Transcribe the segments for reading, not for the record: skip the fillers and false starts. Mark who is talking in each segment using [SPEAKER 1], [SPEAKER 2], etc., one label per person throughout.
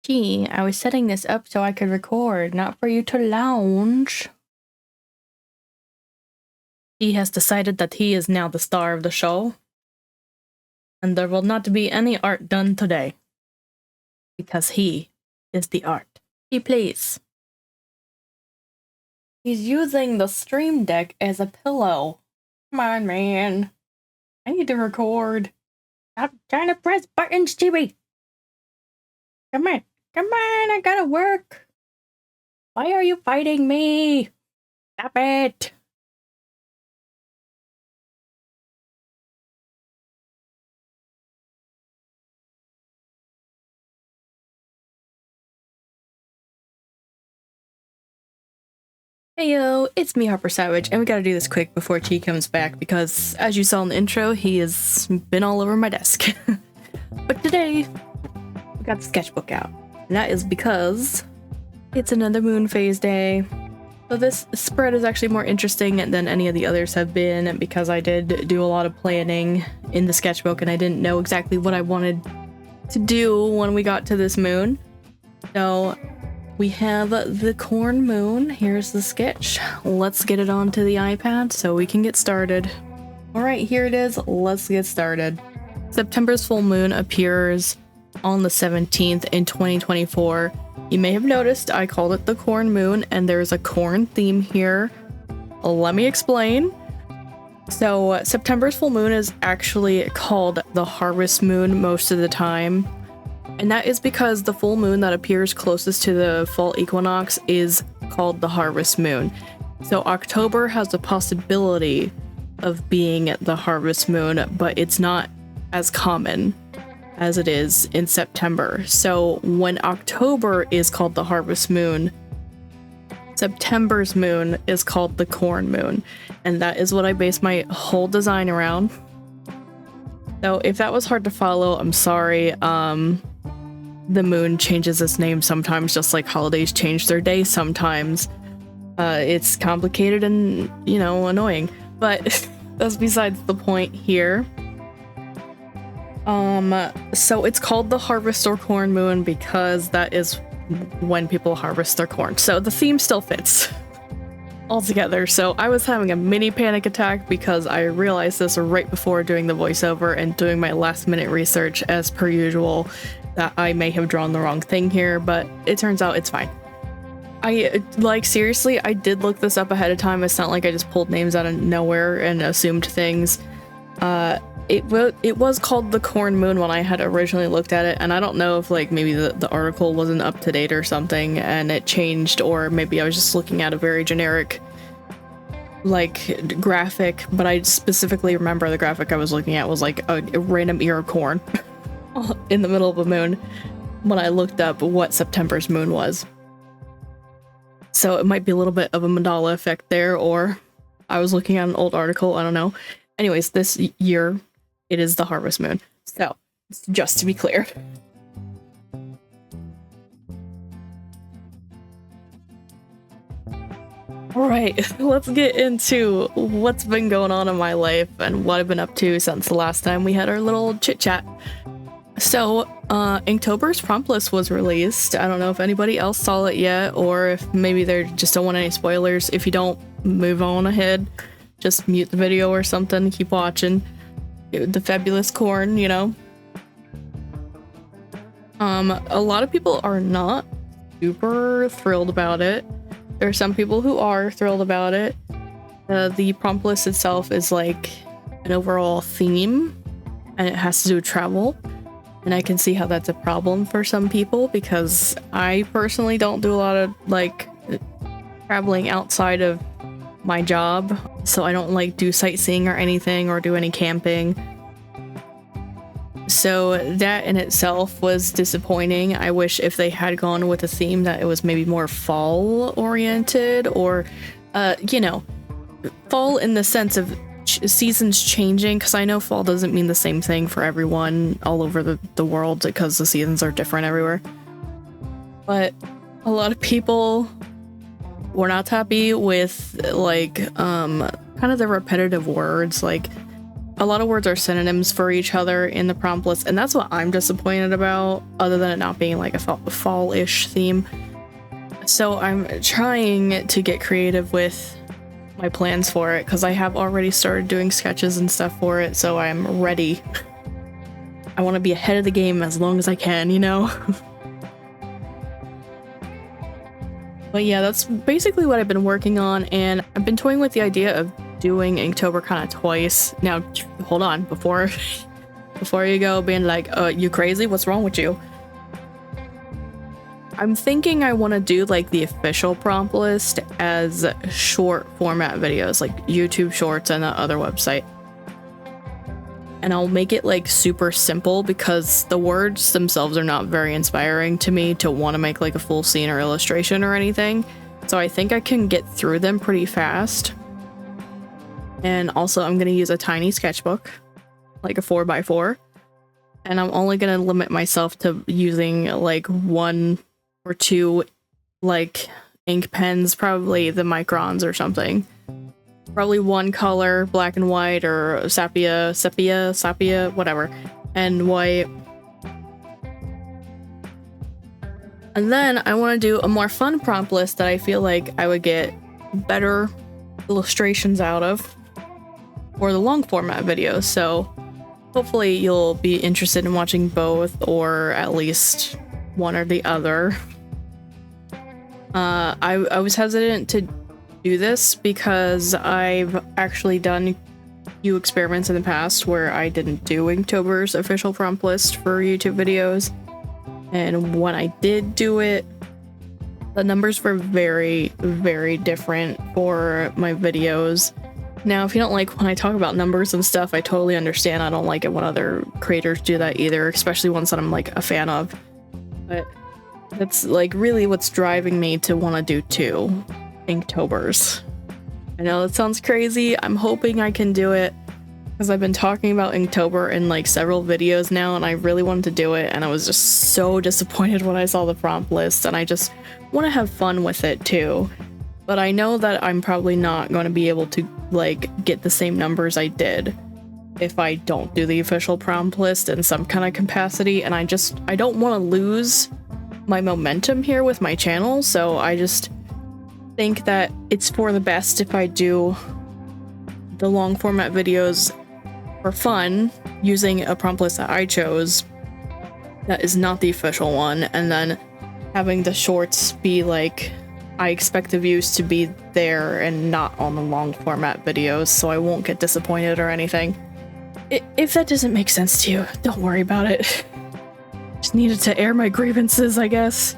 [SPEAKER 1] Gee, I was setting this up so I could record, not for you to lounge. He has decided that he is now the star of the show, and there will not be any art done today, because he is the art. He plays. He's using the stream deck as a pillow. Come on, man. I need to record. Stop trying to press buttons, Chibi. Come on. Come on, I gotta work. Why are you fighting me? Stop it. Heyo, it's me, Harper Savage, and we gotta do this quick before Chi comes back because, as you saw in the intro, he has been all over my desk. But today, we got the sketchbook out, and that is because it's another moon phase day. So this spread is actually more interesting than any of the others have been because I did do a lot of planning in the sketchbook and I didn't know exactly what I wanted to do when we got to this moon. So we have the corn moon. Here's the sketch. Let's get it onto the iPad so we can get started. All right, here it is. Let's get started. September's full moon appears on the 17th in 2024. You may have noticed I called it the corn moon, and there's a corn theme here. Let me explain. So September's full moon is actually called the harvest moon most of the time. And that is because the full moon that appears closest to the fall equinox is called the harvest moon. So October has the possibility of being the harvest moon, but it's not as common as it is in September. So when October is called the harvest moon, September's moon is called the corn moon. And that is what I base my whole design around. So if that was hard to follow, I'm sorry. The moon changes its name sometimes, just like holidays change their day sometimes. It's complicated and, you know, annoying. But that's besides the point here. So it's called the harvest or corn moon because that is when people harvest their corn. So the theme still fits altogether. So I was having a mini panic attack because I realized this right before doing the voiceover and doing my last minute research as per usual that I may have drawn the wrong thing here, but it turns out it's fine. Seriously, I did look this up ahead of time. It's not like I just pulled names out of nowhere and assumed things. It was called the corn moon when I had originally looked at it, and I don't know if like maybe the article wasn't up to date or something and it changed, or maybe I was just looking at a very generic like graphic, but I specifically remember the graphic I was looking at was like a random ear of corn in the middle of a moon when I looked up what September's moon was. So it might be a little bit of a mandala effect there, or I was looking at an old article, I don't know. Anyways, this year it is the harvest moon. So, just to be clear. Alright, let's get into what's been going on in my life and what I've been up to since the last time we had our little chit-chat. So, Inktober's prompt list was released. I don't know if anybody else saw it yet, or if maybe they just don't want any spoilers. If you don't, move on ahead. Just mute the video or something, keep watching. The fabulous corn, you know. A lot of people are not super thrilled about it. There are some people who are thrilled about it. The prompt list itself is like an overall theme, and it has to do with travel. And I can see how that's a problem for some people because I personally don't do a lot of like traveling outside of my job, so I don't like do sightseeing or anything or do any camping. So that in itself was disappointing. I wish if they had gone with a theme that it was maybe more fall oriented, or you know, fall in the sense of seasons changing, because I know fall doesn't mean the same thing for everyone all over the world because the seasons are different everywhere. But a lot of people were not happy with like kind of the repetitive words like a lot of words are synonyms for each other in the prompt list, and that's what I'm disappointed about, other than it not being like a fall-ish theme. So I'm trying to get creative with my plans for it, because I have already started doing sketches and stuff for it, so I'm ready. I want to be ahead of the game as long as I can, you know? But yeah, that's basically what I've been working on, and I've been toying with the idea of doing Inktober kind of twice. Now, hold on, before you go being like, you crazy? What's wrong with you? I'm thinking I want to do like the official prompt list as short format videos, like YouTube Shorts and the other website. And I'll make it like super simple, because the words themselves are not very inspiring to me to want to make like a full scene or illustration or anything. So I think I can get through them pretty fast. And also I'm going to use a tiny sketchbook, like a 4x4. And I'm only going to limit myself to using like 1 or 2 like ink pens, probably the microns or something. Probably 1 color, black and white, or sepia, whatever, and white. And then I want to do a more fun prompt list that I feel like I would get better illustrations out of for the long format videos. So hopefully you'll be interested in watching both, or at least one or the other. I was hesitant to do this because I've actually done a few experiments in the past where I didn't do Inktober's official prompt list for YouTube videos, and when I did do it, the numbers were very, very different for my videos. Now, if you don't like when I talk about numbers and stuff, I totally understand. I don't like it when other creators do that either, especially ones that I'm like a fan of. But that's like really what's driving me to want to do 2 Inktober's. I know that sounds crazy. I'm hoping I can do it, because I've been talking about Inktober in like several videos now, and I really wanted to do it, and I was just so disappointed when I saw the prompt list, and I just want to have fun with it too. But I know that I'm probably not going to be able to like get the same numbers I did if I don't do the official prompt list in some kind of capacity, and I don't want to lose my momentum here with my channel, so I just think that it's for the best if I do the long format videos for fun using a prompt list that I chose that is not the official one, and then having the shorts be like, I expect the views to be there and not on the long format videos, so I won't get disappointed or anything. If that doesn't make sense to you, don't worry about it. Just needed to air my grievances, I guess.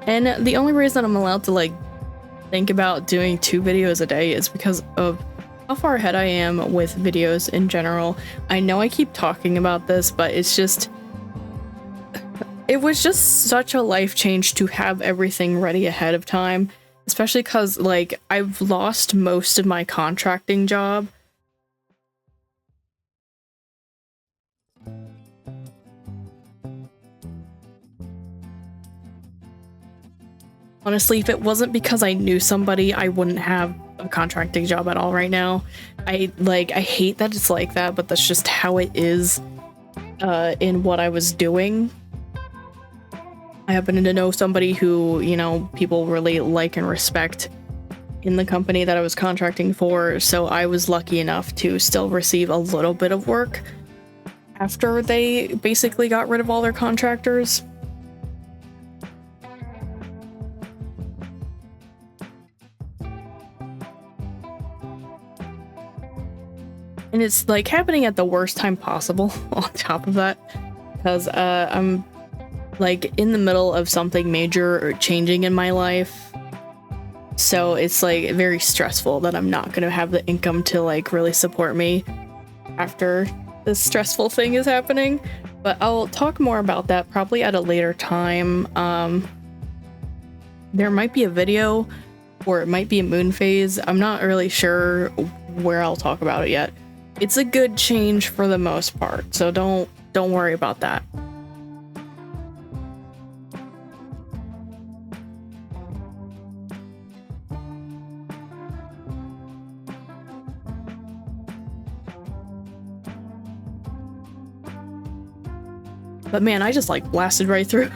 [SPEAKER 1] And the only reason I'm allowed to like think about doing 2 videos a day is because of how far ahead I am with videos in general. I know I keep talking about this, but it's just, it was just such a life change to have everything ready ahead of time, especially because like I've lost most of my contracting job. Honestly, if it wasn't because I knew somebody, I wouldn't have a contracting job at all right now. I hate that it's like that, but that's just how it is in what I was doing. I happen to know somebody who, you know, people really like and respect in the company that I was contracting for, so I was lucky enough to still receive a little bit of work after they basically got rid of all their contractors. And it's like happening at the worst time possible on top of that, because I'm like in the middle of something major or changing in my life. So it's like very stressful that I'm not going to have the income to like really support me after this stressful thing is happening. But I'll talk more about that probably at a later time. There might be a video, or it might be a moon phase. I'm not really sure where I'll talk about it yet. it's a good change for the most part, so don't worry about that. But man, I just like blasted right through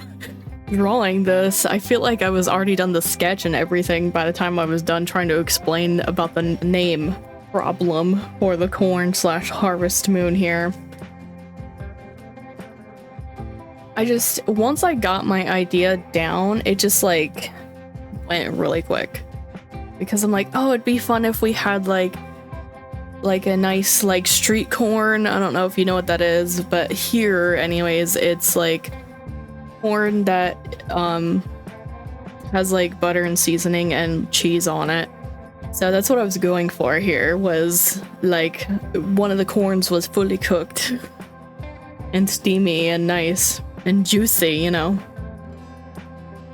[SPEAKER 1] drawing this. I feel like I was already done the sketch and everything by the time I was done trying to explain about the name problem for the corn / harvest moon here. Once I got my idea down, it just like went really quick. Because I'm like, oh, it'd be fun if we had like a nice like street corn. I don't know if you know what that is, but here anyways, it's like corn that has like butter and seasoning and cheese on it. So that's what I was going for here, was like one of the corns was fully cooked and steamy and nice and juicy, you know,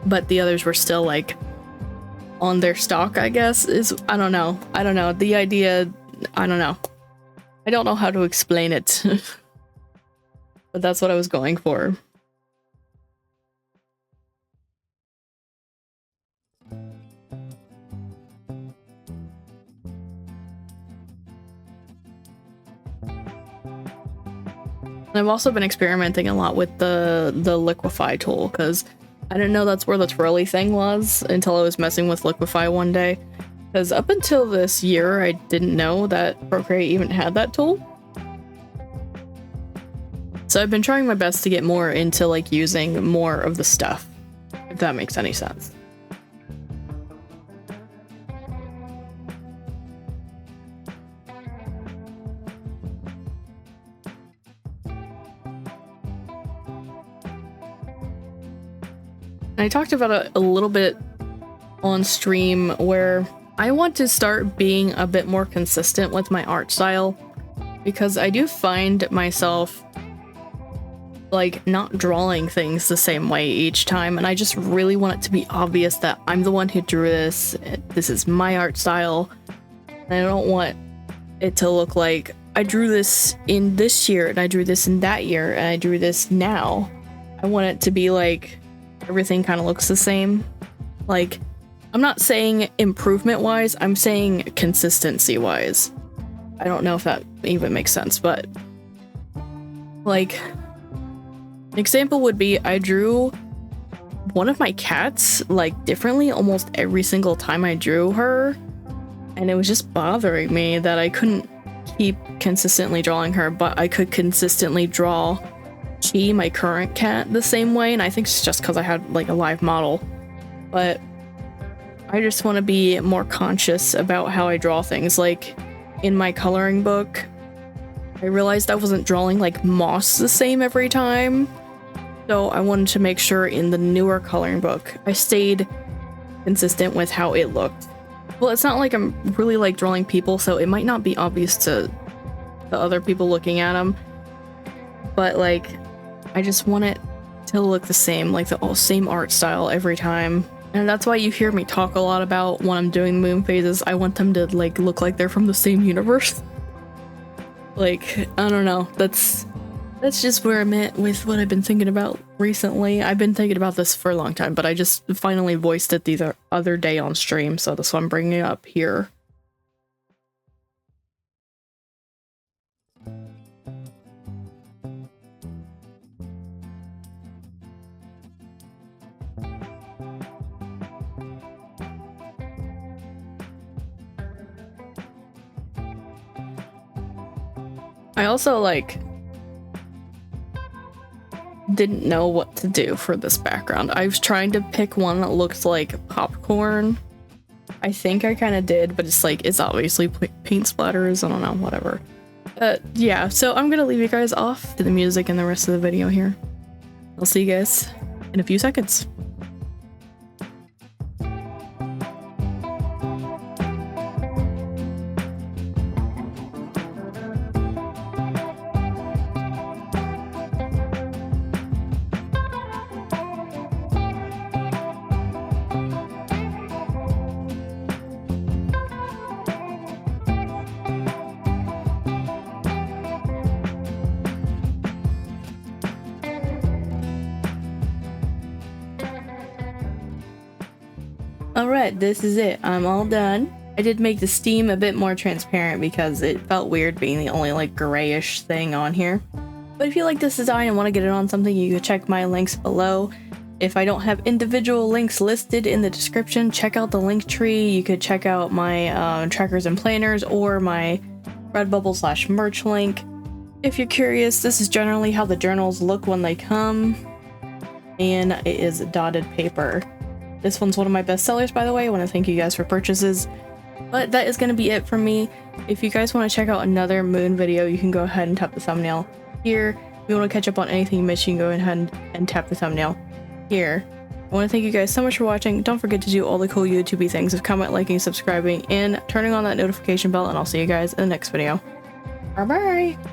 [SPEAKER 1] but the others were still like on their stalk, I guess. I don't know the idea. I don't know how to explain it. But that's what I was going for. I've also been experimenting a lot with the liquefy tool, because I didn't know that's where the twirly thing was until I was messing with liquefy one day. Because up until this year, I didn't know that Procreate even had that tool. So I've been trying my best to get more into like using more of the stuff, if that makes any sense. I talked about it a little bit on stream, where I want to start being a bit more consistent with my art style, because I do find myself like not drawing things the same way each time, and I just really want it to be obvious that I'm the one who drew this. This is my art style, and I don't want it to look like I drew this in this year and I drew this in that year and I drew this now. I want it to be like everything kind of looks the same. Like, I'm not saying improvement wise, I'm saying consistency wise. I don't know if that even makes sense, but like, an example would be I drew one of my cats like differently almost every single time I drew her, and it was just bothering me that I couldn't keep consistently drawing her, but I could consistently draw Chi, my current cat, the same way, and I think it's just because I had like a live model. But I just want to be more conscious about how I draw things. Like in my coloring book, I realized I wasn't drawing like moss the same every time, so I wanted to make sure in the newer coloring book I stayed consistent with how it looked. Well, it's not like I'm really like drawing people, so it might not be obvious to the other people looking at them, but like I just want it to look the same, like the same art style every time. And that's why you hear me talk a lot about when I'm doing moon phases, I want them to like look like they're from the same universe. Like, I don't know, that's just where I'm at with what I've been thinking about recently. I've been thinking about this for a long time, but I just finally voiced it the other day on stream, so that's why I'm bringing it up here. I also like didn't know what to do for this background. I was trying to pick one that looked like popcorn. I think I kind of did, but it's like, it's obviously paint splatters. I don't know, whatever. Yeah, so I'm gonna leave you guys off to the music and the rest of the video here. I'll see you guys in a few seconds. Alright, this is it. I'm all done. I did make the steam a bit more transparent because it felt weird being the only like grayish thing on here. But if you like this design and want to get it on something, you can check my links below. If I don't have individual links listed in the description, check out the link tree. You could check out my trackers and planners or my Redbubble/merch link. If you're curious, this is generally how the journals look when they come, and it is dotted paper. This one's one of my best sellers, by the way. I want to thank you guys for purchases. But that is going to be it from me. If you guys want to check out another moon video, you can go ahead and tap the thumbnail here. If you want to catch up on anything you missed, you can go ahead and tap the thumbnail here. I want to thank you guys so much for watching. Don't forget to do all the cool YouTube things of comment, liking, subscribing, and turning on that notification bell, and I'll see you guys in the next video. Bye bye!